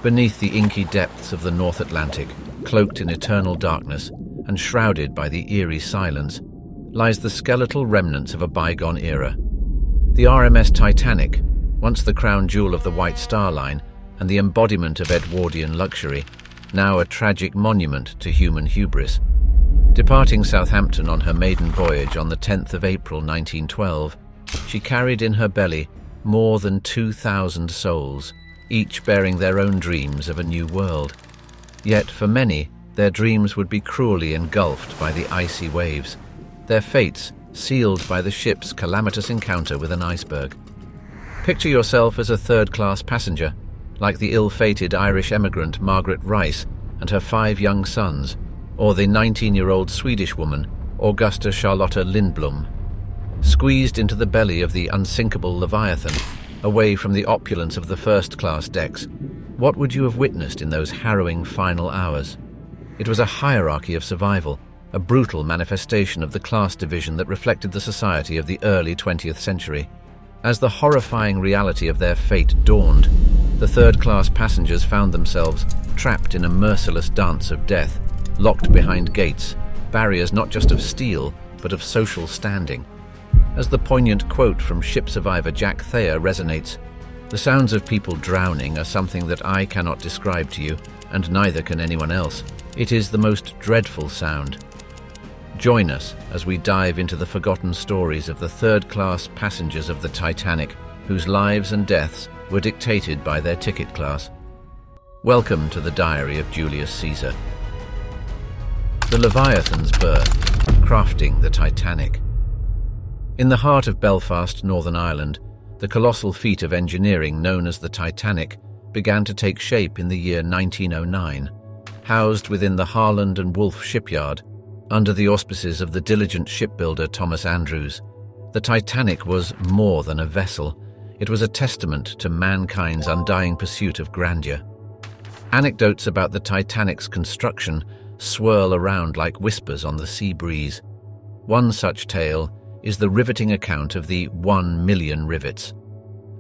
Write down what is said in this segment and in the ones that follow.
Beneath the inky depths of the North Atlantic, cloaked in eternal darkness and shrouded by the eerie silence, lies the skeletal remnants of a bygone era. The RMS Titanic, once the crown jewel of the White Star Line and the embodiment of Edwardian luxury, now a tragic monument to human hubris. Departing Southampton on her maiden voyage on the 10th of April 1912, she carried in her belly more than 2,000 souls, each bearing their own dreams of a new world. Yet for many, their dreams would be cruelly engulfed by the icy waves, their fates sealed by the ship's calamitous encounter with an iceberg. Picture yourself as a third-class passenger, like the ill-fated Irish emigrant Margaret Rice and her 5 young sons, or the 19-year-old Swedish woman Augusta Charlotta Lindblom. Squeezed into the belly of the unsinkable Leviathan, away from the opulence of the first-class decks, what would you have witnessed in those harrowing final hours? It was a hierarchy of survival, a brutal manifestation of the class division that reflected the society of the early 20th century. As the horrifying reality of their fate dawned, the third-class passengers found themselves trapped in a merciless dance of death, locked behind gates, barriers not just of steel, but of social standing. As the poignant quote from ship survivor Jack Thayer resonates, "The sounds of people drowning are something that I cannot describe to you, and neither can anyone else. It is the most dreadful sound." Join us as we dive into the forgotten stories of the third-class passengers of the Titanic, whose lives and deaths were dictated by their ticket class. Welcome to the diary of Julius Caesar. The Leviathan's birth, crafting the Titanic. In the heart of Belfast, Northern Ireland, the colossal feat of engineering known as the Titanic began to take shape in the year 1909. Housed within the Harland and Wolff shipyard, under the auspices of the diligent shipbuilder Thomas Andrews, the Titanic was more than a vessel. It was a testament to mankind's undying pursuit of grandeur. Anecdotes about the Titanic's construction swirl around like whispers on the sea breeze. One such tale is the riveting account of the 1 million rivets.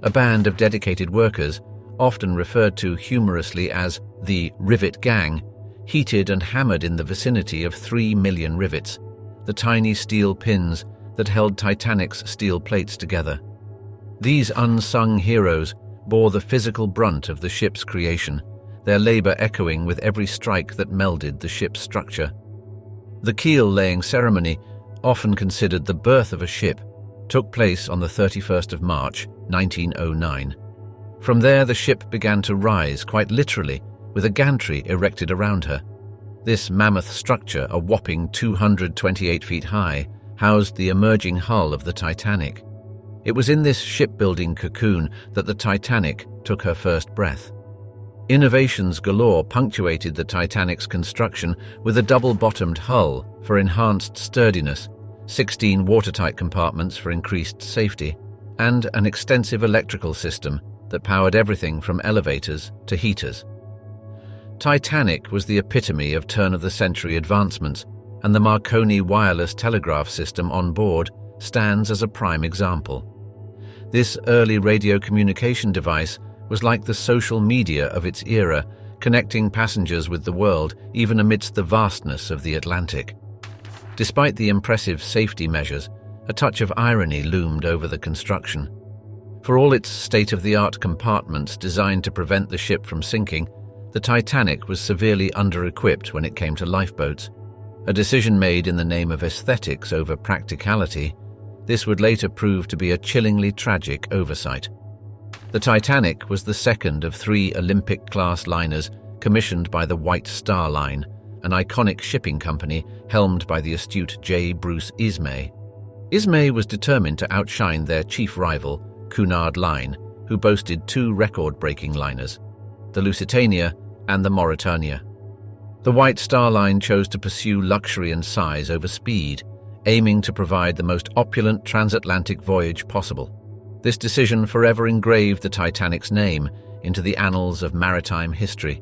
A band of dedicated workers, often referred to humorously as the Rivet Gang, heated and hammered in the vicinity of 3 million rivets, the tiny steel pins that held Titanic's steel plates together. These unsung heroes bore the physical brunt of the ship's creation, their labor echoing with every strike that melded the ship's structure. The keel-laying ceremony, often considered the birth of a ship, took place on the 31st of March, 1909. From there, the ship began to rise, quite literally, with a gantry erected around her. This mammoth structure, a whopping 228 feet high, housed the emerging hull of the Titanic. It was in this shipbuilding cocoon that the Titanic took her first breath. Innovations galore punctuated the Titanic's construction, with a double-bottomed hull for enhanced sturdiness, 16 watertight compartments for increased safety, and an extensive electrical system that powered everything from elevators to heaters. Titanic was the epitome of turn-of-the-century advancements, and the Marconi wireless telegraph system on board stands as a prime example. This early radio communication device was like the social media of its era, connecting passengers with the world even amidst the vastness of the Atlantic. Despite the impressive safety measures, a touch of irony loomed over the construction. For all its state-of-the-art compartments designed to prevent the ship from sinking, the Titanic was severely under-equipped when it came to lifeboats. A decision made in the name of aesthetics over practicality, this would later prove to be a chillingly tragic oversight. The Titanic was the second of 3 Olympic-class liners commissioned by the White Star Line, an iconic shipping company helmed by the astute J. Bruce Ismay. Ismay was determined to outshine their chief rival, Cunard Line, who boasted 2 record-breaking liners, the Lusitania and the Mauretania. The White Star Line chose to pursue luxury and size over speed, aiming to provide the most opulent transatlantic voyage possible. This decision forever engraved the Titanic's name into the annals of maritime history.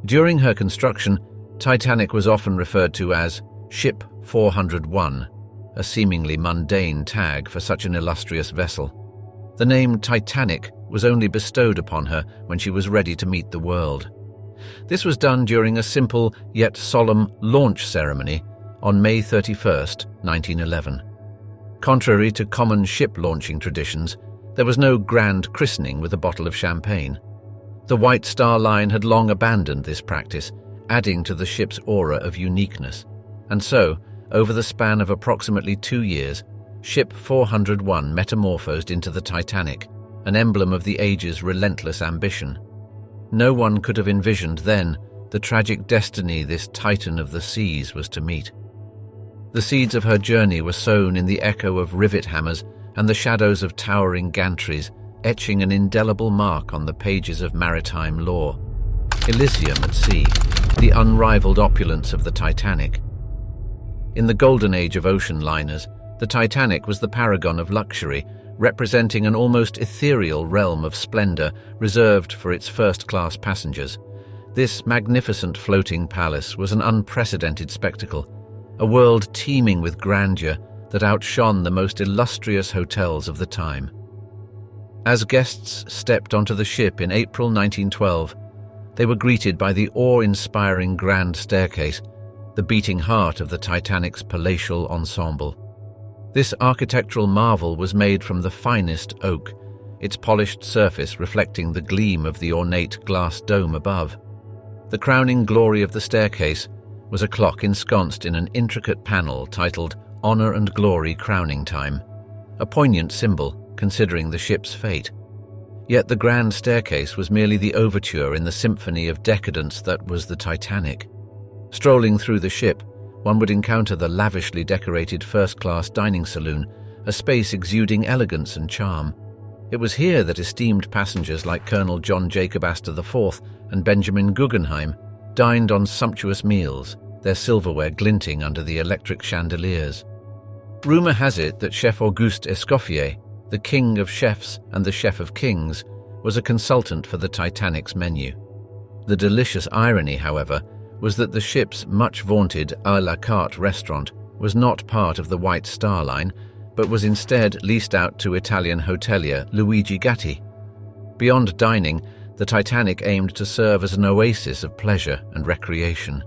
During her construction, Titanic was often referred to as Ship 401, a seemingly mundane tag for such an illustrious vessel. The name Titanic was only bestowed upon her when she was ready to meet the world. This was done during a simple yet solemn launch ceremony on May 31st, 1911. Contrary to common ship launching traditions, there was no grand christening with a bottle of champagne. The White Star Line had long abandoned this practice, adding to the ship's aura of uniqueness. And so, over the span of approximately 2 years, Ship 401 metamorphosed into the Titanic, an emblem of the age's relentless ambition. No one could have envisioned then the tragic destiny this titan of the seas was to meet. The seeds of her journey were sown in the echo of rivet hammers and the shadows of towering gantries, etching an indelible mark on the pages of maritime lore. Elysium at sea, the unrivaled opulence of the Titanic. In the golden age of ocean liners, the Titanic was the paragon of luxury, representing an almost ethereal realm of splendor reserved for its first-class passengers. This magnificent floating palace was an unprecedented spectacle, a world teeming with grandeur that outshone the most illustrious hotels of the time. As guests stepped onto the ship in April 1912, they were greeted by the awe-inspiring grand staircase, the beating heart of the Titanic's palatial ensemble. This architectural marvel was made from the finest oak, its polished surface reflecting the gleam of the ornate glass dome above. The crowning glory of the staircase was a clock ensconced in an intricate panel titled Honor and Glory Crowning Time, a poignant symbol considering the ship's fate. Yet the grand staircase was merely the overture in the symphony of decadence that was the Titanic. Strolling through the ship, one would encounter the lavishly decorated first-class dining saloon, a space exuding elegance and charm. It was here that esteemed passengers like Colonel John Jacob Astor IV and Benjamin Guggenheim dined on sumptuous meals, their silverware glinting under the electric chandeliers. Rumor has it that Chef Auguste Escoffier, the king of chefs and the chef of kings, was a consultant for the Titanic's menu. The delicious irony, however, was that the ship's much-vaunted à la carte restaurant was not part of the White Star Line, but was instead leased out to Italian hotelier Luigi Gatti. Beyond dining, the Titanic aimed to serve as an oasis of pleasure and recreation.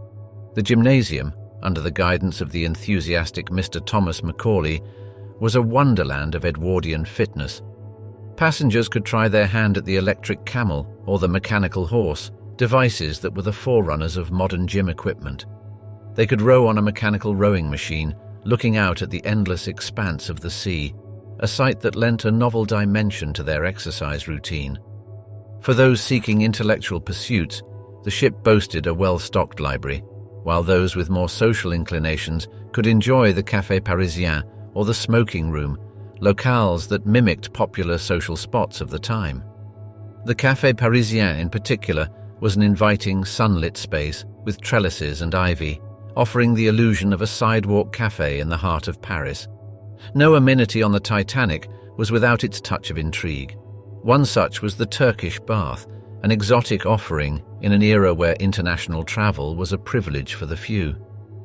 The gymnasium, under the guidance of the enthusiastic Mr. Thomas Macaulay, was a wonderland of Edwardian fitness. Passengers could try their hand at the electric camel or the mechanical horse, devices that were the forerunners of modern gym equipment. They could row on a mechanical rowing machine, looking out at the endless expanse of the sea, a sight that lent a novel dimension to their exercise routine. For those seeking intellectual pursuits, the ship boasted a well-stocked library, while those with more social inclinations could enjoy the Café Parisien or the smoking room, locales that mimicked popular social spots of the time. The Café Parisien in particular was an inviting sunlit space with trellises and ivy, offering the illusion of a sidewalk cafe in the heart of Paris. No amenity on the Titanic was without its touch of intrigue. One such was the Turkish bath, an exotic offering in an era where international travel was a privilege for the few.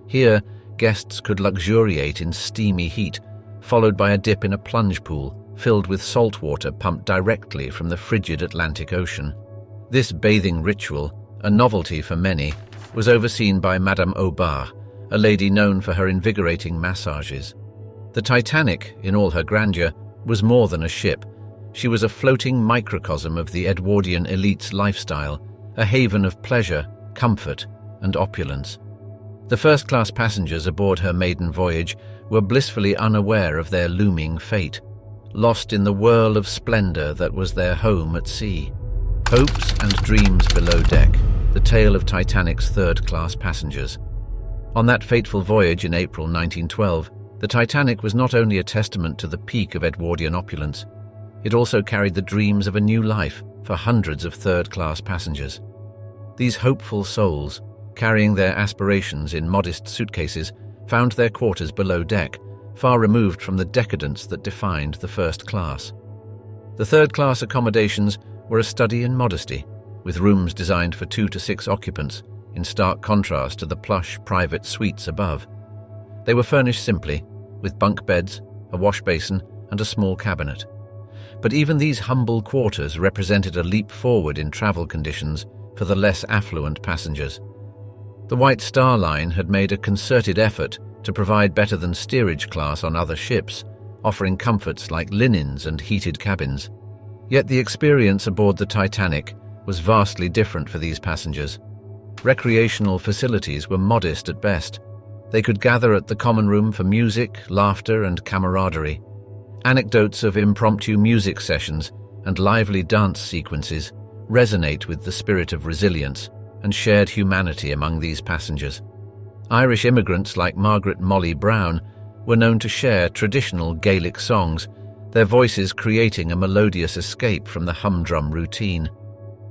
Here, guests could luxuriate in steamy heat, followed by a dip in a plunge pool filled with salt water pumped directly from the frigid Atlantic Ocean. This bathing ritual, a novelty for many, was overseen by Madame Aubard, a lady known for her invigorating massages. The Titanic, in all her grandeur, was more than a ship. She was a floating microcosm of the Edwardian elite's lifestyle, a haven of pleasure, comfort, and opulence. The first-class passengers aboard her maiden voyage were blissfully unaware of their looming fate, lost in the whirl of splendor that was their home at sea. Hopes and dreams below deck, the tale of Titanic's third-class passengers. On that fateful voyage in April 1912, the Titanic was not only a testament to the peak of Edwardian opulence, it also carried the dreams of a new life for hundreds of third-class passengers. These hopeful souls, carrying their aspirations in modest suitcases, found their quarters below deck, far removed from the decadence that defined the first class. The third-class accommodations were a study in modesty, with rooms designed for 2 to 6 occupants, in stark contrast to the plush private suites above. They were furnished simply, with bunk beds, a wash basin, and a small cabinet. But even these humble quarters represented a leap forward in travel conditions for the less affluent passengers. The White Star Line had made a concerted effort to provide better than steerage class on other ships, offering comforts like linens and heated cabins. Yet the experience aboard the Titanic was vastly different for these passengers. Recreational facilities were modest at best. They could gather at the common room for music, laughter, and camaraderie. Anecdotes of impromptu music sessions and lively dance sequences resonate with the spirit of resilience and shared humanity among these passengers. Irish immigrants like Margaret "Molly" Brown were known to share traditional Gaelic songs, their voices creating a melodious escape from the humdrum routine.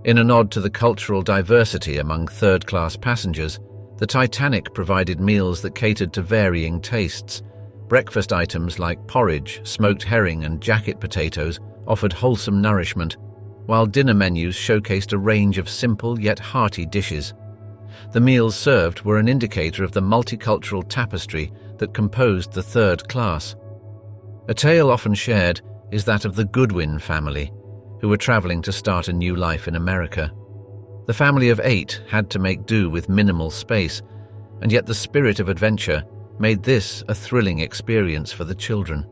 In a nod to the cultural diversity among third-class passengers, the Titanic provided meals that catered to varying tastes. Breakfast items like porridge, smoked herring, and jacket potatoes offered wholesome nourishment, while dinner menus showcased a range of simple yet hearty dishes. The meals served were an indicator of the multicultural tapestry that composed the third class. A tale often shared is that of the Goodwin family, who were traveling to start a new life in America. The family of 8 had to make do with minimal space, and yet the spirit of adventure made this a thrilling experience for the children.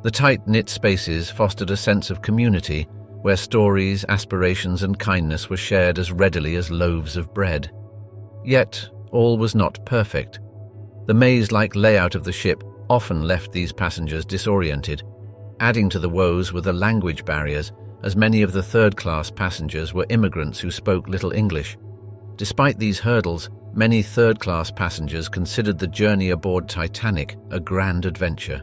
The tight-knit spaces fostered a sense of community, where stories, aspirations, and kindness were shared as readily as loaves of bread. Yet, all was not perfect. The maze-like layout of the ship often left these passengers disoriented. Adding to the woes were the language barriers, as many of the third-class passengers were immigrants who spoke little English. Despite these hurdles, many third-class passengers considered the journey aboard Titanic a grand adventure.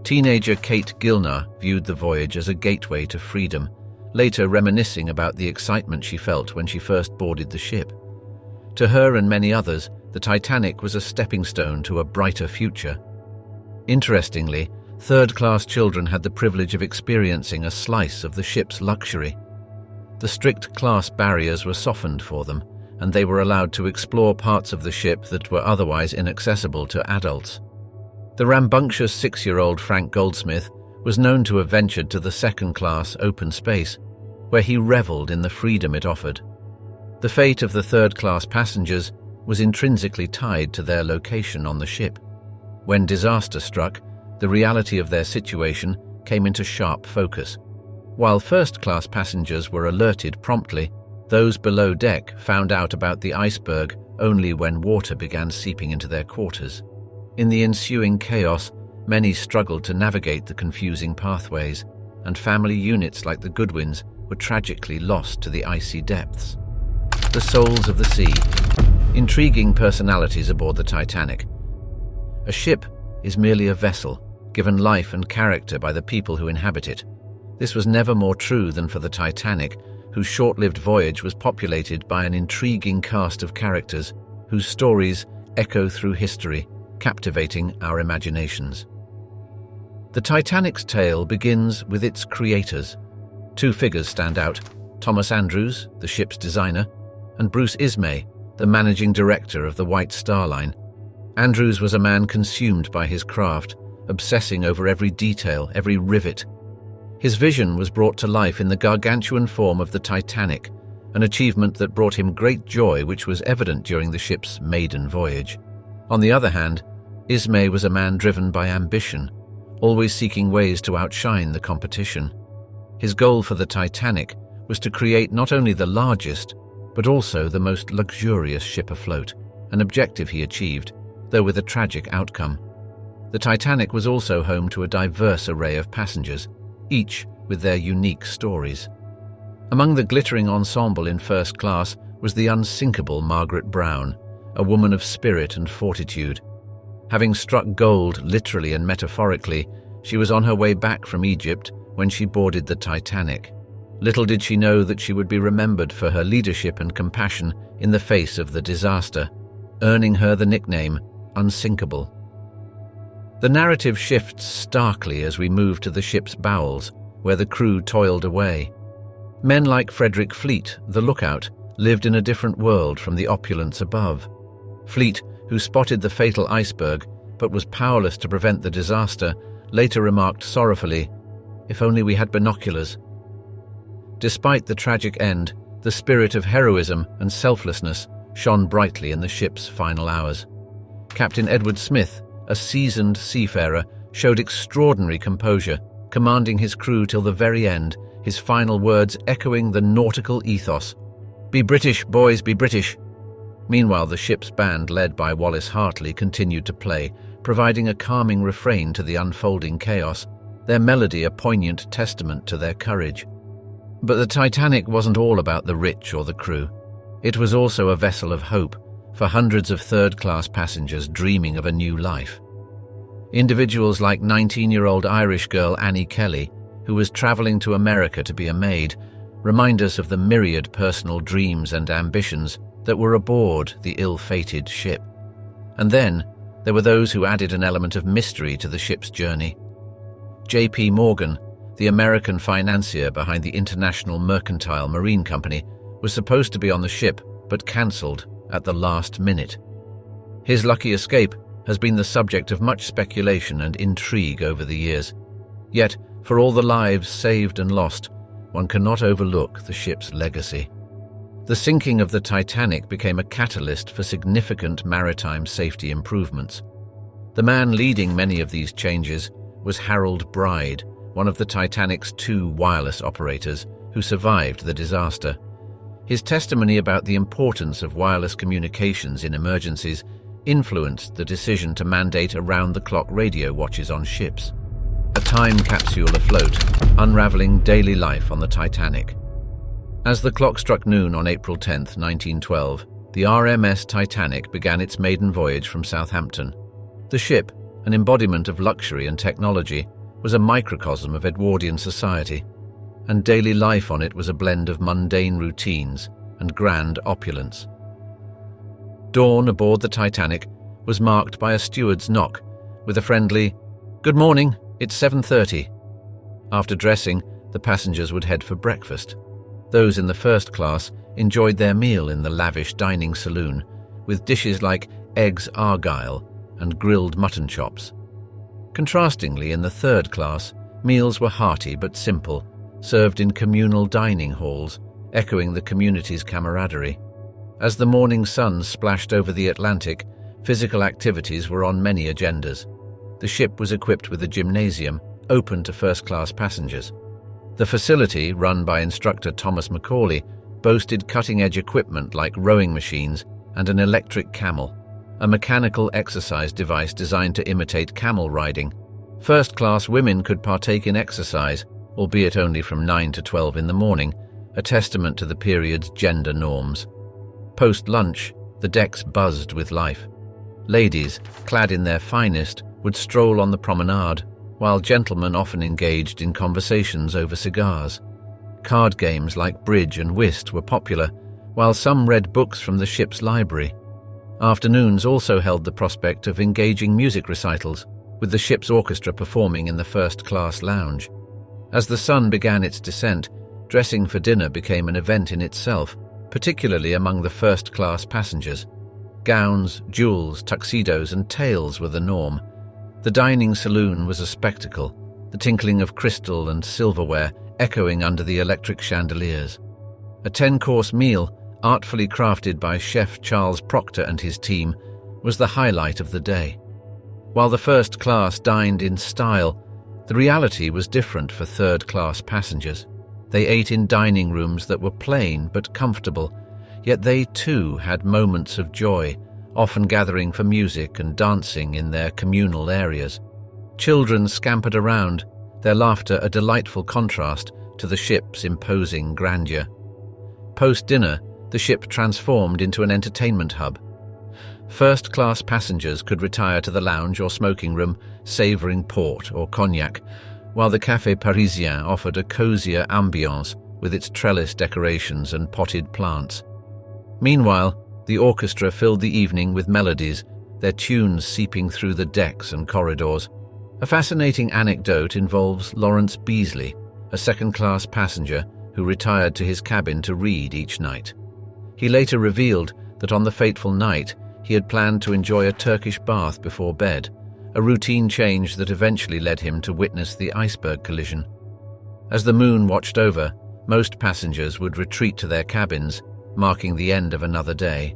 Teenager Kate Gilnar viewed the voyage as a gateway to freedom, later reminiscing about the excitement she felt when she first boarded the ship. To her and many others, the Titanic was a stepping stone to a brighter future. Interestingly, third-class children had the privilege of experiencing a slice of the ship's luxury. The strict class barriers were softened for them, and they were allowed to explore parts of the ship that were otherwise inaccessible to adults. The rambunctious 6-year-old Frank Goldsmith was known to have ventured to the second-class open space, where he reveled in the freedom it offered. The fate of the third-class passengers was intrinsically tied to their location on the ship. When disaster struck, the reality of their situation came into sharp focus. While first-class passengers were alerted promptly, those below deck found out about the iceberg only when water began seeping into their quarters. In the ensuing chaos, many struggled to navigate the confusing pathways, and family units like the Goodwins were tragically lost to the icy depths. The souls of the sea. Intriguing personalities aboard the Titanic. A ship is merely a vessel, given life and character by the people who inhabit it. This was never more true than for the Titanic, whose short-lived voyage was populated by an intriguing cast of characters whose stories echo through history, captivating our imaginations. The Titanic's tale begins with its creators. 2 figures stand out: Thomas Andrews, the ship's designer, and Bruce Ismay, the managing director of the White Star Line. Andrews was a man consumed by his craft, obsessing over every detail, every rivet. His vision was brought to life in the gargantuan form of the Titanic, an achievement that brought him great joy which was evident during the ship's maiden voyage. On the other hand, Ismay was a man driven by ambition, always seeking ways to outshine the competition. His goal for the Titanic was to create not only the largest, but also the most luxurious ship afloat, an objective he achieved, though with a tragic outcome. The Titanic was also home to a diverse array of passengers, each with their unique stories. Among the glittering ensemble in first class was the unsinkable Margaret Brown, a woman of spirit and fortitude. Having struck gold literally and metaphorically, she was on her way back from Egypt when she boarded the Titanic. Little did she know that she would be remembered for her leadership and compassion in the face of the disaster, earning her the nickname Unsinkable. The narrative shifts starkly as we move to the ship's bowels, where the crew toiled away. Men like Frederick Fleet, the lookout, lived in a different world from the opulence above. Fleet, who spotted the fatal iceberg but was powerless to prevent the disaster, later remarked sorrowfully, if only we had binoculars." Despite the tragic end, the spirit of heroism and selflessness shone brightly in the ship's final hours. Captain Edward Smith, a seasoned seafarer, showed extraordinary composure, commanding his crew till the very end, his final words echoing the nautical ethos. "Be British, boys, be British." Meanwhile, the ship's band, led by Wallace Hartley, continued to play, providing a calming refrain to the unfolding chaos, their melody a poignant testament to their courage. But the Titanic wasn't all about the rich or the crew. It was also a vessel of hope for hundreds of third-class passengers dreaming of a new life. Individuals like 19-year-old Irish girl Annie Kelly, who was traveling to America to be a maid, remind us of the myriad personal dreams and ambitions that were aboard the ill-fated ship. And then, there were those who added an element of mystery to the ship's journey. J.P. Morgan, the American financier behind the International Mercantile Marine Company, was supposed to be on the ship but cancelled at the last minute. His lucky escape has been the subject of much speculation and intrigue over the years. Yet, for all the lives saved and lost, one cannot overlook the ship's legacy. The sinking of the Titanic became a catalyst for significant maritime safety improvements. The man leading many of these changes was Harold Bride, one of the Titanic's 2 wireless operators who survived the disaster. His testimony about the importance of wireless communications in emergencies influenced the decision to mandate around-the-clock radio watches on ships. A time capsule afloat, unraveling daily life on the Titanic. As the clock struck noon on April 10, 1912, the RMS Titanic began its maiden voyage from Southampton. The ship, an embodiment of luxury and technology, was a microcosm of Edwardian society, and daily life on it was a blend of mundane routines and grand opulence. Dawn aboard the Titanic was marked by a steward's knock with a friendly, "Good morning, it's 7:30. After dressing, the passengers would head for breakfast. Those in the first class enjoyed their meal in the lavish dining saloon, with dishes like eggs argyle and grilled mutton chops. Contrastingly, in the third class, meals were hearty but simple, served in communal dining halls, echoing the community's camaraderie. As the morning sun splashed over the Atlantic, physical activities were on many agendas. The ship was equipped with a gymnasium, open to first-class passengers. The facility, run by instructor Thomas Macaulay, boasted cutting-edge equipment like rowing machines and an electric camel, a mechanical exercise device designed to imitate camel riding. First-class women could partake in exercise, albeit only from 9 to 12 in the morning, a testament to the period's gender norms. Post-lunch, the decks buzzed with life. Ladies, clad in their finest, would stroll on the promenade, while gentlemen often engaged in conversations over cigars. Card games like bridge and whist were popular, while some read books from the ship's library. Afternoons also held the prospect of engaging music recitals, with the ship's orchestra performing in the first-class lounge. As the sun began its descent, dressing for dinner became an event in itself, particularly among the first-class passengers. Gowns, jewels, tuxedos, and tails were the norm. The dining saloon was a spectacle, the tinkling of crystal and silverware echoing under the electric chandeliers. A 10-course meal, artfully crafted by Chef Charles Proctor and his team, was the highlight of the day. While the first class dined in style, the reality was different for third-class passengers. They ate in dining rooms that were plain but comfortable, yet they too had moments of joy, often gathering for music and dancing in their communal areas. Children scampered around, their laughter a delightful contrast to the ship's imposing grandeur. Post-dinner, the ship transformed into an entertainment hub. First-class passengers could retire to the lounge or smoking room, savouring port or cognac, while the Café Parisien offered a cosier ambiance with its trellis decorations and potted plants. Meanwhile, the orchestra filled the evening with melodies, their tunes seeping through the decks and corridors. A fascinating anecdote involves Lawrence Beasley, a second-class passenger who retired to his cabin to read each night. He later revealed that on the fateful night, he had planned to enjoy a Turkish bath before bed, a routine change that eventually led him to witness the iceberg collision. As the moon watched over, most passengers would retreat to their cabins, marking the end of another day.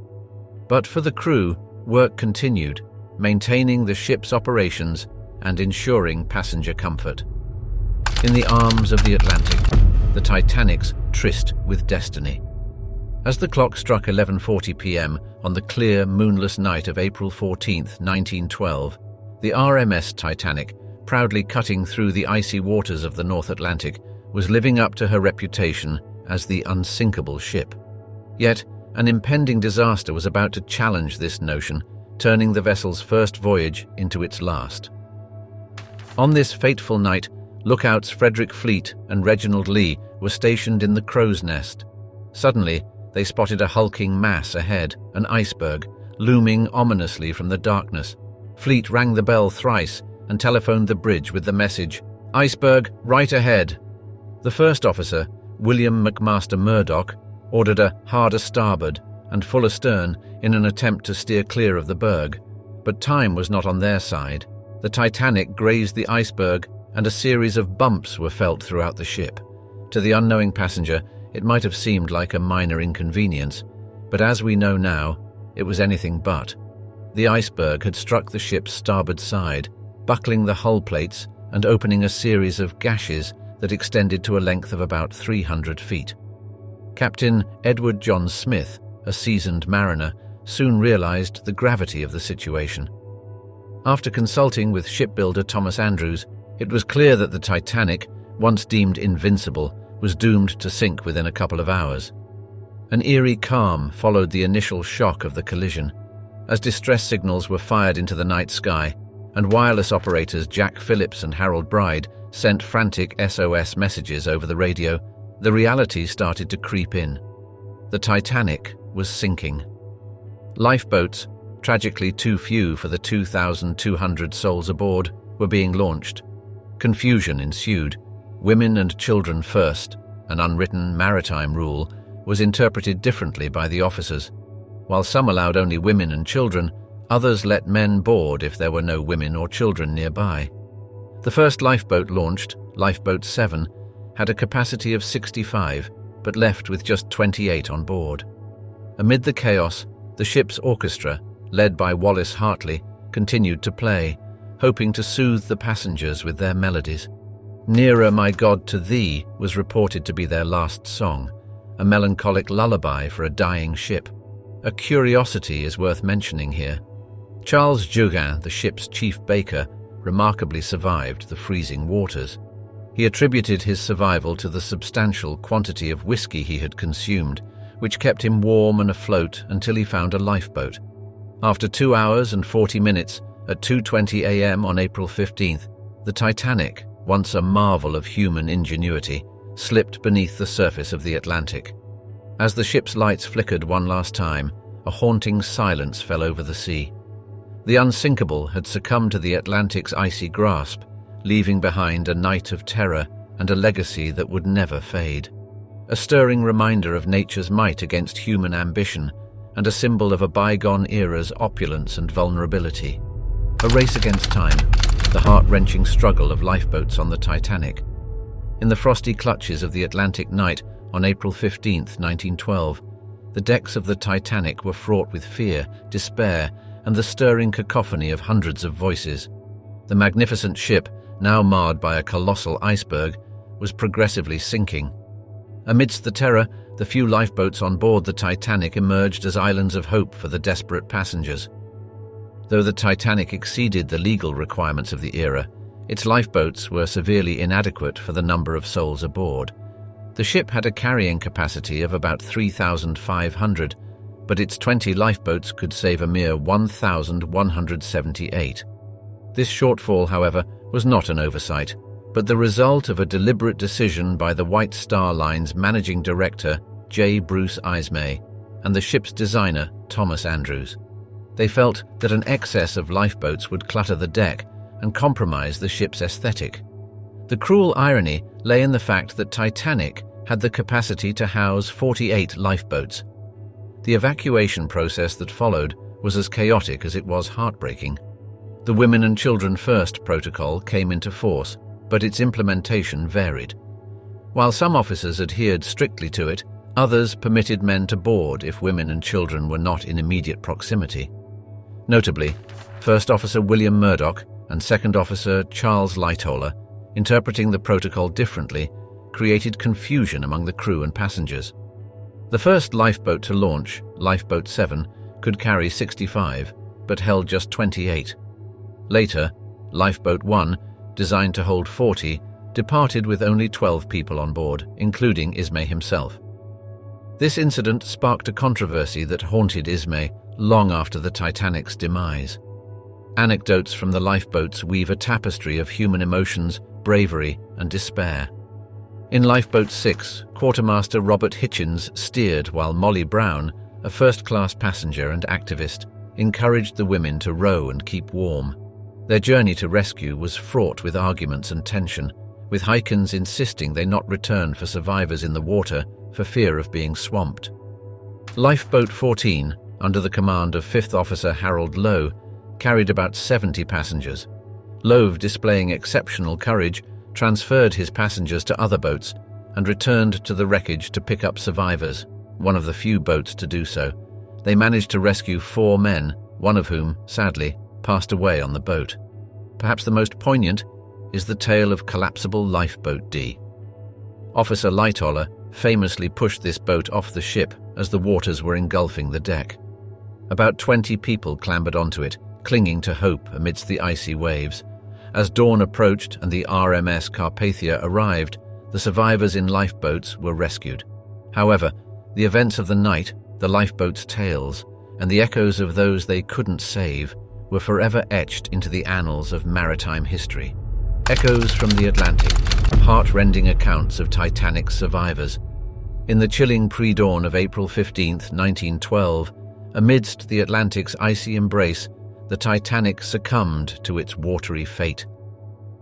But for the crew, work continued, maintaining the ship's operations and ensuring passenger comfort. In the arms of the Atlantic, the Titanic's tryst with destiny. As the clock struck 11:40 p.m. on the clear, moonless night of April 14, 1912, the RMS Titanic, proudly cutting through the icy waters of the North Atlantic, was living up to her reputation as the unsinkable ship. Yet, an impending disaster was about to challenge this notion, turning the vessel's first voyage into its last. On this fateful night, lookouts Frederick Fleet and Reginald Lee were stationed in the crow's nest. Suddenly, they spotted a hulking mass ahead, an iceberg, looming ominously from the darkness. Fleet rang the bell thrice and telephoned the bridge with the message, "Iceberg, right ahead." The first officer, William McMaster Murdoch, ordered a hard starboard and full astern in an attempt to steer clear of the berg. But time was not on their side. The Titanic grazed the iceberg and a series of bumps were felt throughout the ship. To the unknowing passenger, it might have seemed like a minor inconvenience, but as we know now, it was anything but. The iceberg had struck the ship's starboard side, buckling the hull plates and opening a series of gashes that extended to a length of about 300 feet. Captain Edward John Smith, a seasoned mariner, soon realized the gravity of the situation. After consulting with shipbuilder Thomas Andrews, it was clear that the Titanic, once deemed invincible, was doomed to sink within a couple of hours. An eerie calm followed the initial shock of the collision. As distress signals were fired into the night sky, and wireless operators Jack Phillips and Harold Bride sent frantic SOS messages over the radio, the reality started to creep in. The Titanic was sinking. Lifeboats, tragically too few for the 2,200 souls aboard, were being launched. Confusion ensued. Women and children first, an unwritten maritime rule, was interpreted differently by the officers. While some allowed only women and children, others let men board if there were no women or children nearby. The first lifeboat launched, Lifeboat 7, had a capacity of 65, but left with just 28 on board. Amid the chaos, the ship's orchestra, led by Wallace Hartley, continued to play, hoping to soothe the passengers with their melodies. "Nearer, My God, to Thee" was reported to be their last song, a melancholic lullaby for a dying ship. A curiosity is worth mentioning here. Charles Juin, the ship's chief baker, remarkably survived the freezing waters. He attributed his survival to the substantial quantity of whiskey he had consumed, which kept him warm and afloat until he found a lifeboat. After 2 hours and 40 minutes, at 2:20 a.m. on April 15th, the Titanic, once a marvel of human ingenuity, slipped beneath the surface of the Atlantic. As the ship's lights flickered one last time, a haunting silence fell over the sea. The Unsinkable had succumbed to the Atlantic's icy grasp, leaving behind a night of terror and a legacy that would never fade. A stirring reminder of nature's might against human ambition, and a symbol of a bygone era's opulence and vulnerability. A race against time, the heart-wrenching struggle of lifeboats on the Titanic. In the frosty clutches of the Atlantic night on April 15, 1912, the decks of the Titanic were fraught with fear, despair, and the stirring cacophony of hundreds of voices. The magnificent ship, now marred by a colossal iceberg, was progressively sinking. Amidst the terror, the few lifeboats on board the Titanic emerged as islands of hope for the desperate passengers. Though the Titanic exceeded the legal requirements of the era, its lifeboats were severely inadequate for the number of souls aboard. The ship had a carrying capacity of about 3,500, but its 20 lifeboats could save a mere 1,178. This shortfall, however, was not an oversight, but the result of a deliberate decision by the White Star Line's managing director, J. Bruce Ismay, and the ship's designer, Thomas Andrews. They felt that an excess of lifeboats would clutter the deck and compromise the ship's aesthetic. The cruel irony lay in the fact that Titanic had the capacity to house 48 lifeboats. The evacuation process that followed was as chaotic as it was heartbreaking. The Women and Children First protocol came into force, but its implementation varied. While some officers adhered strictly to it, others permitted men to board if women and children were not in immediate proximity. Notably, First Officer William Murdoch and Second Officer Charles Lightoller, interpreting the protocol differently, created confusion among the crew and passengers. The first lifeboat to launch, Lifeboat 7, could carry 65, but held just 28. Later, Lifeboat 1, designed to hold 40, departed with only 12 people on board, including Ismay himself. This incident sparked a controversy that haunted Ismay long after the Titanic's demise. Anecdotes from the lifeboats weave a tapestry of human emotions, bravery, and despair. In Lifeboat 6, Quartermaster Robert Hitchens steered while Molly Brown, a first-class passenger and activist, encouraged the women to row and keep warm. Their journey to rescue was fraught with arguments and tension, with Hykins insisting they not return for survivors in the water for fear of being swamped. Lifeboat 14, under the command of 5th Officer Harold Lowe, carried about 70 passengers. Lowe, displaying exceptional courage, transferred his passengers to other boats and returned to the wreckage to pick up survivors, one of the few boats to do so. They managed to rescue 4 men, one of whom, sadly, passed away on the boat. Perhaps the most poignant is the tale of collapsible Lifeboat D. Officer Lightoller famously pushed this boat off the ship as the waters were engulfing the deck. About 20 people clambered onto it, clinging to hope amidst the icy waves. As dawn approached and the RMS Carpathia arrived, the survivors in lifeboats were rescued. However, the events of the night, the lifeboats' tales, and the echoes of those they couldn't save were forever etched into the annals of maritime history. Echoes from the Atlantic, heartrending accounts of Titanic's survivors. In the chilling pre-dawn of April 15, 1912, amidst the Atlantic's icy embrace, the Titanic succumbed to its watery fate.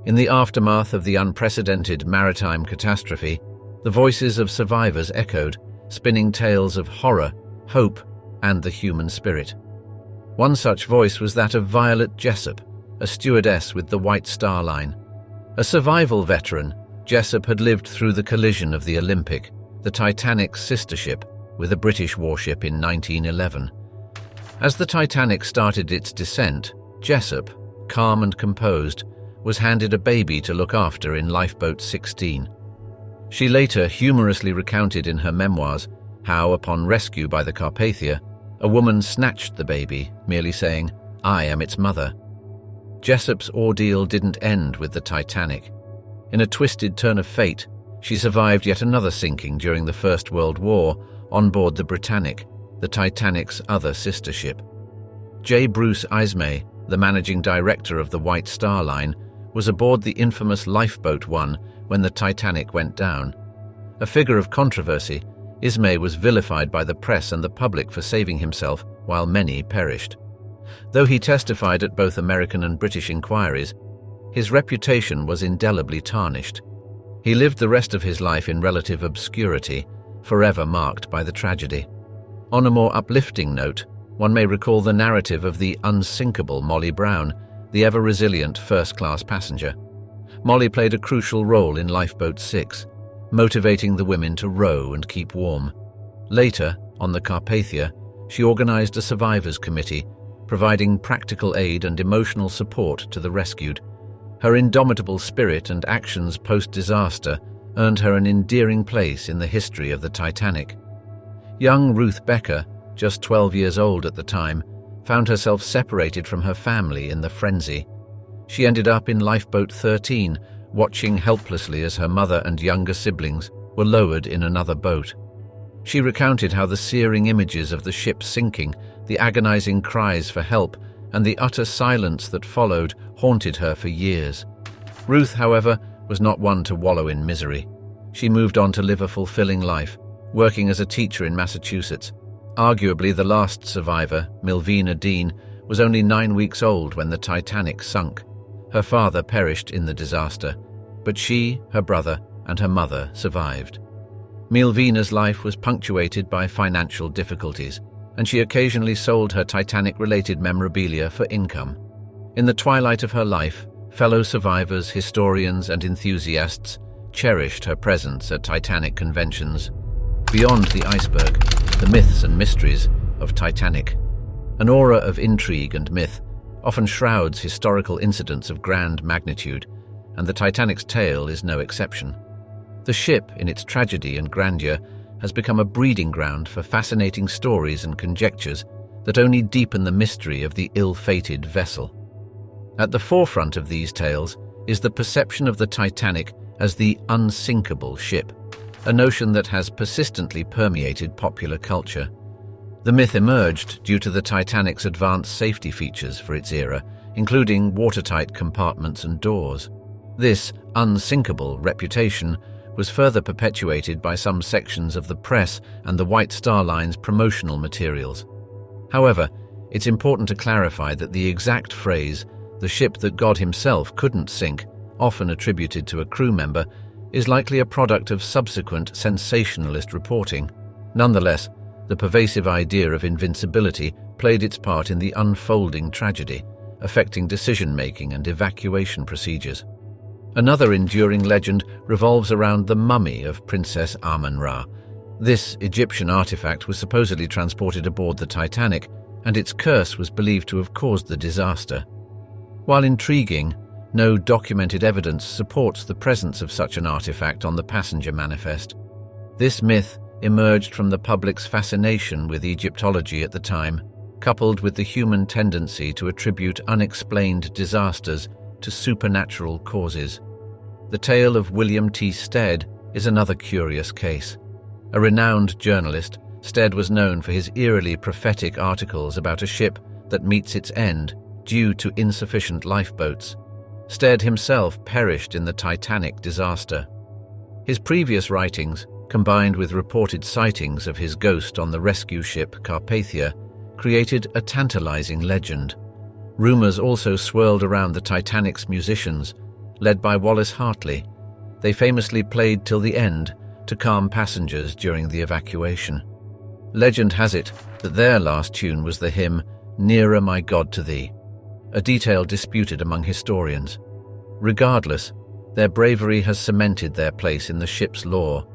In the aftermath of the unprecedented maritime catastrophe, the voices of survivors echoed, spinning tales of horror, hope, and the human spirit. One such voice was that of Violet Jessop, a stewardess with the White Star Line. A survival veteran, Jessop had lived through the collision of the Olympic, the Titanic's sister ship, with a British warship in 1911. As the Titanic started its descent, Jessop, calm and composed, was handed a baby to look after in Lifeboat 16. She later humorously recounted in her memoirs how, upon rescue by the Carpathia, a woman snatched the baby, merely saying, "I am its mother." Jessop's ordeal didn't end with the Titanic. In a twisted turn of fate, she survived yet another sinking during the First World War on board the Britannic, the Titanic's other sister ship. J. Bruce Ismay, the managing director of the White Star Line, was aboard the infamous Lifeboat 1 when the Titanic went down. A figure of controversy, Ismay was vilified by the press and the public for saving himself while many perished. Though he testified at both American and British inquiries, his reputation was indelibly tarnished. He lived the rest of his life in relative obscurity, forever marked by the tragedy. On a more uplifting note, one may recall the narrative of the unsinkable Molly Brown, the ever-resilient first-class passenger. Molly played a crucial role in Lifeboat 6, motivating the women to row and keep warm. Later, on the Carpathia, she organized a survivors committee, providing practical aid and emotional support to the rescued. Her indomitable spirit and actions post-disaster earned her an endearing place in the history of the Titanic. Young Ruth Becker, just 12 years old at the time, found herself separated from her family in the frenzy. She ended up in Lifeboat 13, watching helplessly as her mother and younger siblings were lowered in another boat. She recounted how the searing images of the ship sinking, the agonizing cries for help, and the utter silence that followed haunted her for years. Ruth, however, was not one to wallow in misery. She moved on to live a fulfilling life, working as a teacher in Massachusetts. Arguably the last survivor, Milvina Dean, was only 9 weeks old when the Titanic sunk. Her father perished in the disaster, but she, her brother, and her mother survived. Milvina's life was punctuated by financial difficulties, and she occasionally sold her Titanic-related memorabilia for income. In the twilight of her life, fellow survivors, historians, and enthusiasts cherished her presence at Titanic conventions. Beyond the iceberg, the myths and mysteries of Titanic. An aura of intrigue and myth often shrouds historical incidents of grand magnitude, and the Titanic's tale is no exception. The ship, in its tragedy and grandeur, has become a breeding ground for fascinating stories and conjectures that only deepen the mystery of the ill-fated vessel. At the forefront of these tales is the perception of the Titanic as the unsinkable ship, a notion that has persistently permeated popular culture. The myth emerged due to the Titanic's advanced safety features for its era, including watertight compartments and doors. This unsinkable reputation was further perpetuated by some sections of the press and the White Star Line's promotional materials. However, it's important to clarify that the exact phrase, "the ship that God himself couldn't sink," often attributed to a crew member, is likely a product of subsequent sensationalist reporting. Nonetheless, the pervasive idea of invincibility played its part in the unfolding tragedy, affecting decision-making and evacuation procedures. Another enduring legend revolves around the mummy of Princess Amun-Ra. This Egyptian artifact was supposedly transported aboard the Titanic, and its curse was believed to have caused the disaster. While intriguing, no documented evidence supports the presence of such an artifact on the passenger manifest. This myth emerged from the public's fascination with Egyptology at the time, coupled with the human tendency to attribute unexplained disasters to supernatural causes. The tale of William T. Stead is another curious case. A renowned journalist, Stead was known for his eerily prophetic articles about a ship that meets its end due to insufficient lifeboats. Stead himself perished in the Titanic disaster. His previous writings, combined with reported sightings of his ghost on the rescue ship Carpathia, created a tantalizing legend. Rumors also swirled around the Titanic's musicians, led by Wallace Hartley. They famously played till the end to calm passengers during the evacuation. Legend has it that their last tune was the hymn "Nearer My God to Thee," a detail disputed among historians. Regardless, their bravery has cemented their place in the ship's lore.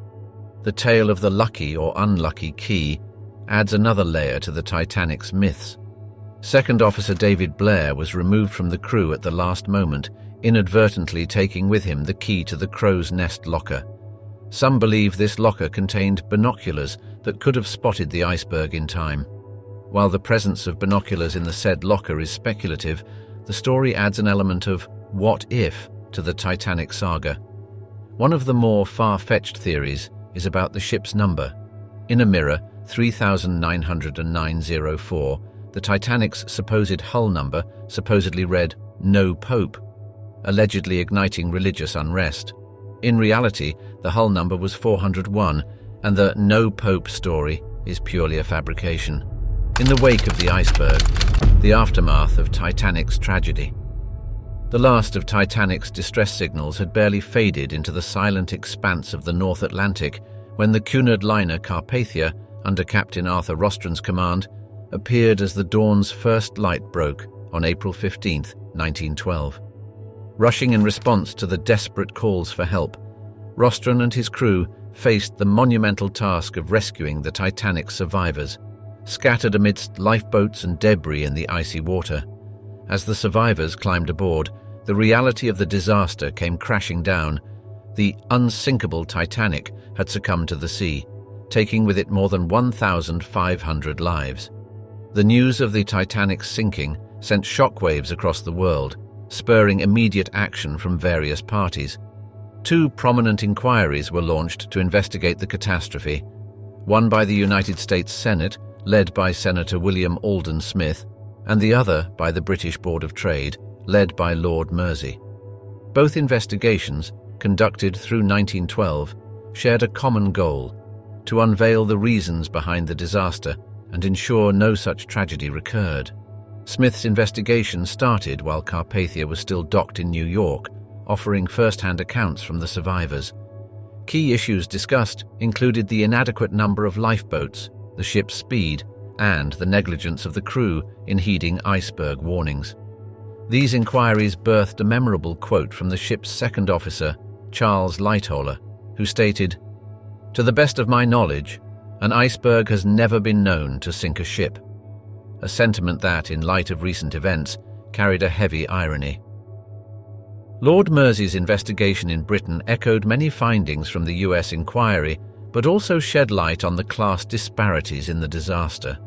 The tale of the lucky or unlucky key adds another layer to the Titanic's myths. Second Officer David Blair was removed from the crew at the last moment, inadvertently taking with him the key to the crow's nest locker. Some believe this locker contained binoculars that could have spotted the iceberg in time. While the presence of binoculars in the said locker is speculative, the story adds an element of "what if" to the Titanic saga. One of the more far-fetched theories is about the ship's number. In a mirror, 390904, the Titanic's supposed hull number supposedly read "No Pope," allegedly igniting religious unrest. In reality, the hull number was 401, and the "No Pope" story is purely a fabrication. In the wake of the iceberg, the aftermath of Titanic's tragedy. The last of Titanic's distress signals had barely faded into the silent expanse of the North Atlantic when the Cunard liner Carpathia, under Captain Arthur Rostron's command, appeared as the dawn's first light broke on April 15, 1912. Rushing in response to the desperate calls for help, Rostron and his crew faced the monumental task of rescuing the Titanic's survivors, scattered amidst lifeboats and debris in the icy water. As the survivors climbed aboard, the reality of the disaster came crashing down. The unsinkable Titanic had succumbed to the sea, taking with it more than 1,500 lives. The news of the Titanic's sinking sent shockwaves across the world, spurring immediate action from various parties. Two prominent inquiries were launched to investigate the catastrophe, one by the United States Senate, led by Senator William Alden Smith, and the other by the British Board of Trade, led by Lord Mersey. Both investigations, conducted through 1912, shared a common goal: to unveil the reasons behind the disaster and ensure no such tragedy recurred. Smith's investigation started while Carpathia was still docked in New York, offering first-hand accounts from the survivors. Key issues discussed included the inadequate number of lifeboats, the ship's speed, and the negligence of the crew in heeding iceberg warnings. These inquiries birthed a memorable quote from the ship's second officer, Charles Lightoller, who stated, "To the best of my knowledge, an iceberg has never been known to sink a ship," a sentiment that, in light of recent events, carried a heavy irony. Lord Mersey's investigation in Britain echoed many findings from the US inquiry, but also shed light on the class disparities in the disaster.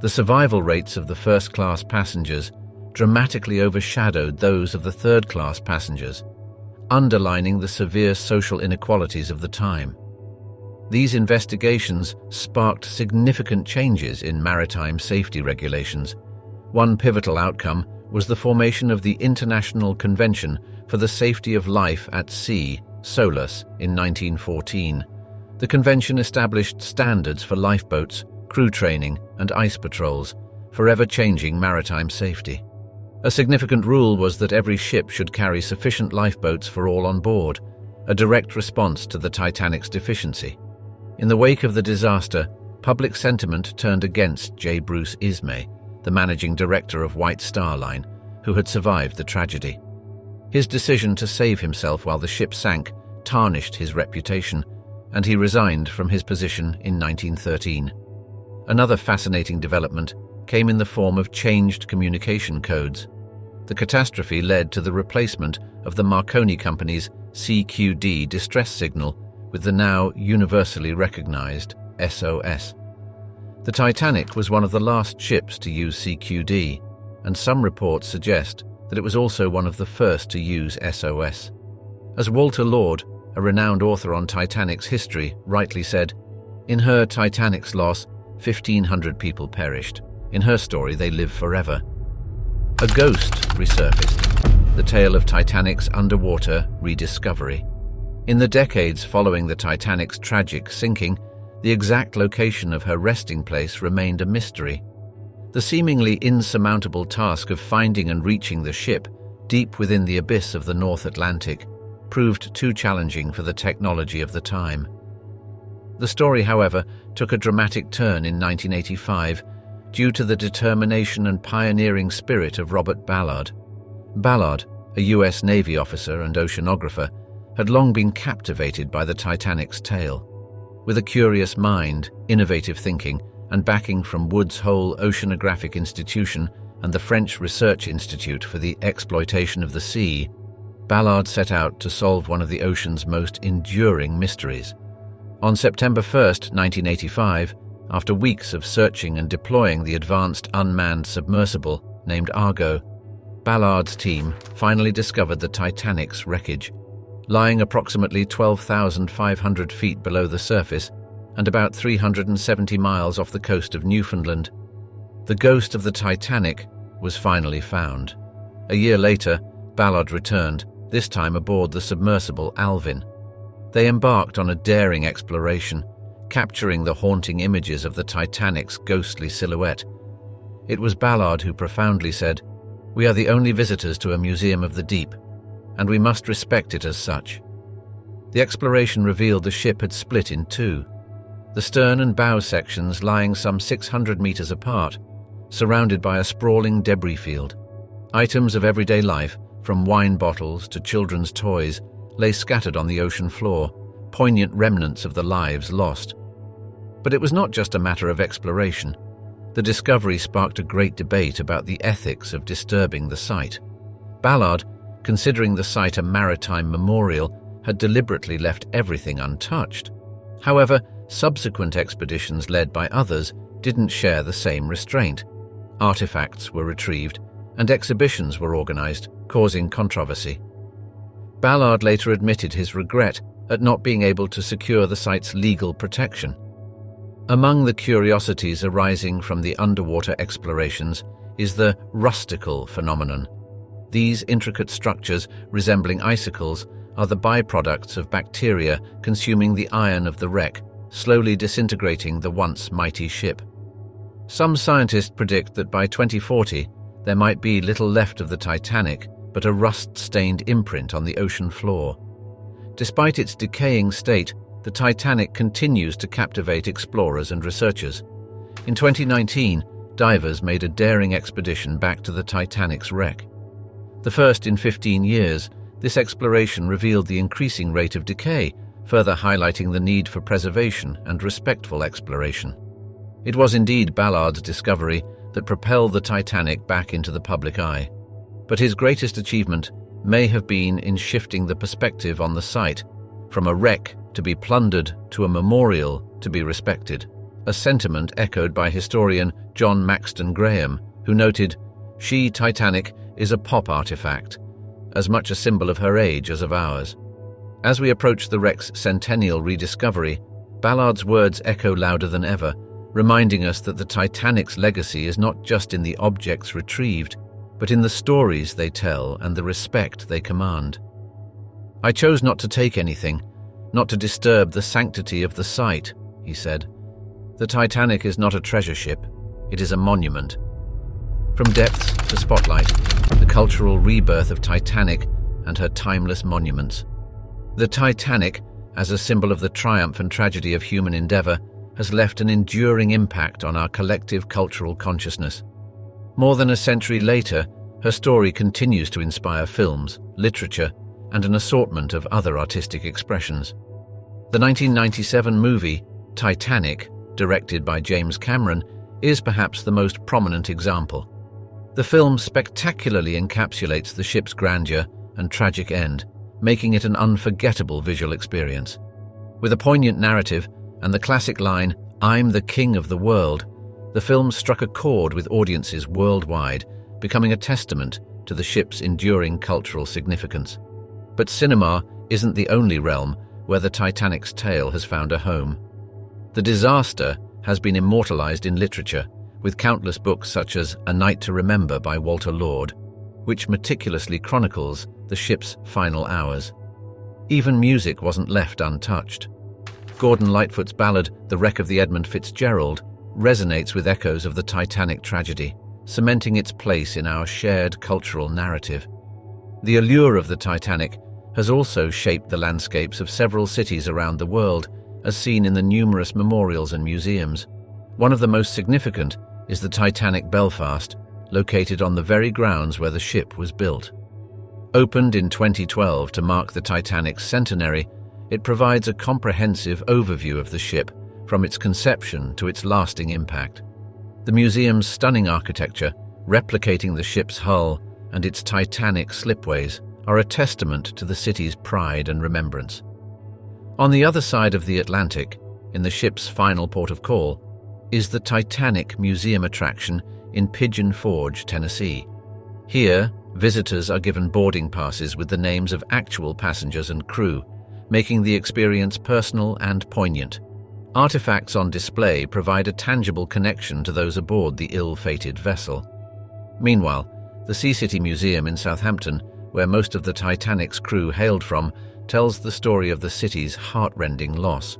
The survival rates of the first-class passengers dramatically overshadowed those of the third-class passengers, underlining the severe social inequalities of the time. These investigations sparked significant changes in maritime safety regulations. One pivotal outcome was the formation of the International Convention for the Safety of Life at Sea, SOLAS, in 1914. The convention established standards for lifeboats, crew training, and ice patrols, forever changing maritime safety. A significant rule was that every ship should carry sufficient lifeboats for all on board, a direct response to the Titanic's deficiency. In the wake of the disaster, public sentiment turned against J. Bruce Ismay, the managing director of White Star Line, who had survived the tragedy. His decision to save himself while the ship sank tarnished his reputation, and he resigned from his position in 1913. Another fascinating development came in the form of changed communication codes. The catastrophe led to the replacement of the Marconi Company's CQD distress signal with the now universally recognized SOS. The Titanic was one of the last ships to use CQD, and some reports suggest that it was also one of the first to use SOS. As Walter Lord, a renowned author on Titanic's history, rightly said, "In her Titanic's loss, 1,500 people perished. In her story, they live forever." A ghost resurfaced, the tale of Titanic's underwater rediscovery. In the decades following the Titanic's tragic sinking, the exact location of her resting place remained a mystery. The seemingly insurmountable task of finding and reaching the ship, deep within the abyss of the North Atlantic, proved too challenging for the technology of the time. The story, however, took a dramatic turn in 1985 due to the determination and pioneering spirit of Robert Ballard. Ballard, a US Navy officer and oceanographer, had long been captivated by the Titanic's tale. With a curious mind, innovative thinking, and backing from Woods Hole Oceanographic Institution and the French Research Institute for the Exploitation of the Sea, Ballard set out to solve one of the ocean's most enduring mysteries. On September 1, 1985, after weeks of searching and deploying the advanced unmanned submersible named Argo, Ballard's team finally discovered the Titanic's wreckage. Lying approximately 12,500 feet below the surface and about 370 miles off the coast of Newfoundland, the ghost of the Titanic was finally found. A year later, Ballard returned, this time aboard the submersible Alvin. They embarked on a daring exploration, capturing the haunting images of the Titanic's ghostly silhouette. It was Ballard who profoundly said, "We are the only visitors to a museum of the deep, and we must respect it as such." The exploration revealed the ship had split in two, the stern and bow sections lying some 600 meters apart, surrounded by a sprawling debris field. Items of everyday life, from wine bottles to children's toys, lay scattered on the ocean floor, poignant remnants of the lives lost. But it was not just a matter of exploration. The discovery sparked a great debate about the ethics of disturbing the site. Ballard, considering the site a maritime memorial, had deliberately left everything untouched. However, subsequent expeditions led by others didn't share the same restraint. Artifacts were retrieved, and exhibitions were organized, causing controversy. Ballard later admitted his regret at not being able to secure the site's legal protection. Among the curiosities arising from the underwater explorations is the rustical phenomenon. These intricate structures, resembling icicles, are the byproducts of bacteria consuming the iron of the wreck, slowly disintegrating the once mighty ship. Some scientists predict that by 2040, there might be little left of the Titanic but a rust-stained imprint on the ocean floor. Despite its decaying state, the Titanic continues to captivate explorers and researchers. In 2019, divers made a daring expedition back to the Titanic's wreck. The first in 15 years, This exploration revealed the increasing rate of decay, further highlighting the need for preservation and respectful exploration. It was indeed Ballard's discovery that propelled the Titanic back into the public eye. But his greatest achievement may have been in shifting the perspective on the site, from a wreck to be plundered to a memorial to be respected, a sentiment echoed by historian John Maxton Graham, who noted, "She, Titanic, is a pop artifact, as much a symbol of her age as of ours." As we approach the wreck's centennial rediscovery, Ballard's words echo louder than ever, reminding us that the Titanic's legacy is not just in the objects retrieved, but in the stories they tell and the respect they command. "I chose not to take anything, not to disturb the sanctity of the site," he said. "The Titanic is not a treasure ship, it is a monument." From depths to spotlight, the cultural rebirth of Titanic and her timeless monuments. The Titanic, as a symbol of the triumph and tragedy of human endeavor, has left an enduring impact on our collective cultural consciousness. More than a century later, her story continues to inspire films, literature, and an assortment of other artistic expressions. The 1997 movie, Titanic, directed by James Cameron, is perhaps the most prominent example. The film spectacularly encapsulates the ship's grandeur and tragic end, making it an unforgettable visual experience. With a poignant narrative and the classic line, "I'm the king of the world," the film struck a chord with audiences worldwide, becoming a testament to the ship's enduring cultural significance. But cinema isn't the only realm where the Titanic's tale has found a home. The disaster has been immortalized in literature, with countless books such as A Night to Remember by Walter Lord, which meticulously chronicles the ship's final hours. Even music wasn't left untouched. Gordon Lightfoot's ballad, The Wreck of the Edmund Fitzgerald, resonates with echoes of the Titanic tragedy, cementing its place in our shared cultural narrative. The allure of the Titanic has also shaped the landscapes of several cities around the world, as seen in the numerous memorials and museums. One of the most significant is the Titanic Belfast, located on the very grounds where the ship was built. Opened in 2012 to mark the Titanic's centenary, it provides a comprehensive overview of the ship, from its conception to its lasting impact. The museum's stunning architecture, replicating the ship's hull and its Titanic slipways, are a testament to the city's pride and remembrance. On the other side of the Atlantic, in the ship's final port of call, is the Titanic Museum attraction in Pigeon Forge, Tennessee. Here, visitors are given boarding passes with the names of actual passengers and crew, making the experience personal and poignant. Artifacts on display provide a tangible connection to those aboard the ill-fated vessel. Meanwhile, the Sea City Museum in Southampton, where most of the Titanic's crew hailed from, tells the story of the city's heartrending loss.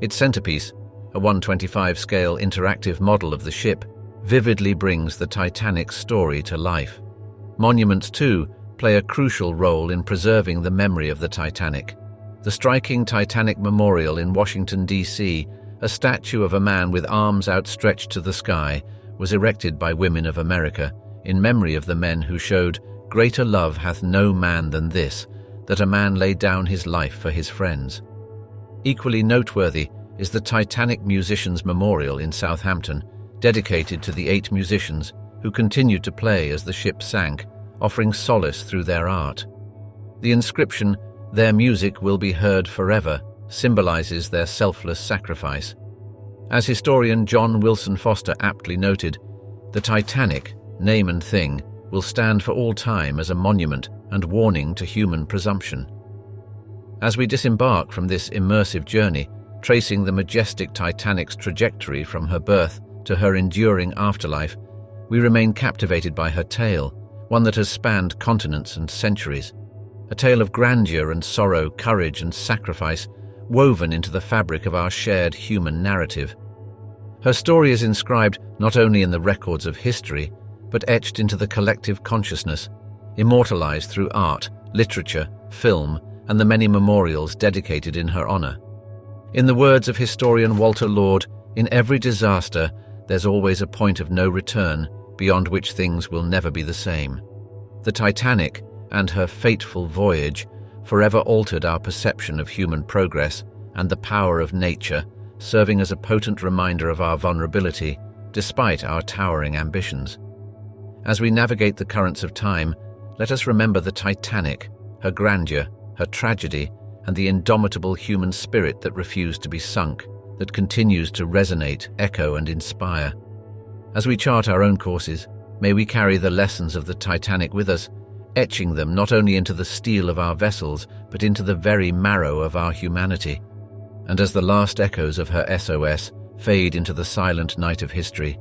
Its centerpiece, a 1/25 scale interactive model of the ship, vividly brings the Titanic's story to life. Monuments, too, play a crucial role in preserving the memory of the Titanic. The striking Titanic Memorial in Washington, D.C., a statue of a man with arms outstretched to the sky, was erected by women of America in memory of the men who showed, "Greater love hath no man than this, that a man lay down his life for his friends." Equally noteworthy is the Titanic Musicians Memorial in Southampton, dedicated to the 8 musicians who continued to play as the ship sank, offering solace through their art. The inscription, "Their music will be heard forever," symbolizes their selfless sacrifice. As historian John Wilson Foster aptly noted, the Titanic, name and thing, will stand for all time as a monument and warning to human presumption. As we disembark from this immersive journey, tracing the majestic Titanic's trajectory from her birth to her enduring afterlife, we remain captivated by her tale, one that has spanned continents and centuries. A tale of grandeur and sorrow, courage and sacrifice, woven into the fabric of our shared human narrative. Her story is inscribed not only in the records of history, but etched into the collective consciousness, immortalized through art, literature, film, and the many memorials dedicated in her honor. In the words of historian Walter Lord, "In every disaster, there's always a point of no return, beyond which things will never be the same." The Titanic, and her fateful voyage forever altered our perception of human progress and the power of nature, serving as a potent reminder of our vulnerability despite our towering ambitions. As we navigate the currents of time, let us remember the Titanic, her grandeur, her tragedy, and the indomitable human spirit that refused to be sunk, that continues to resonate, echo, and inspire. As we chart our own courses, may we carry the lessons of the Titanic with us, etching them not only into the steel of our vessels, but into the very marrow of our humanity. And as the last echoes of her SOS fade into the silent night of history,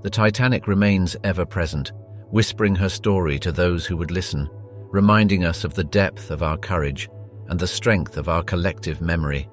the Titanic remains ever present, whispering her story to those who would listen, reminding us of the depth of our courage and the strength of our collective memory.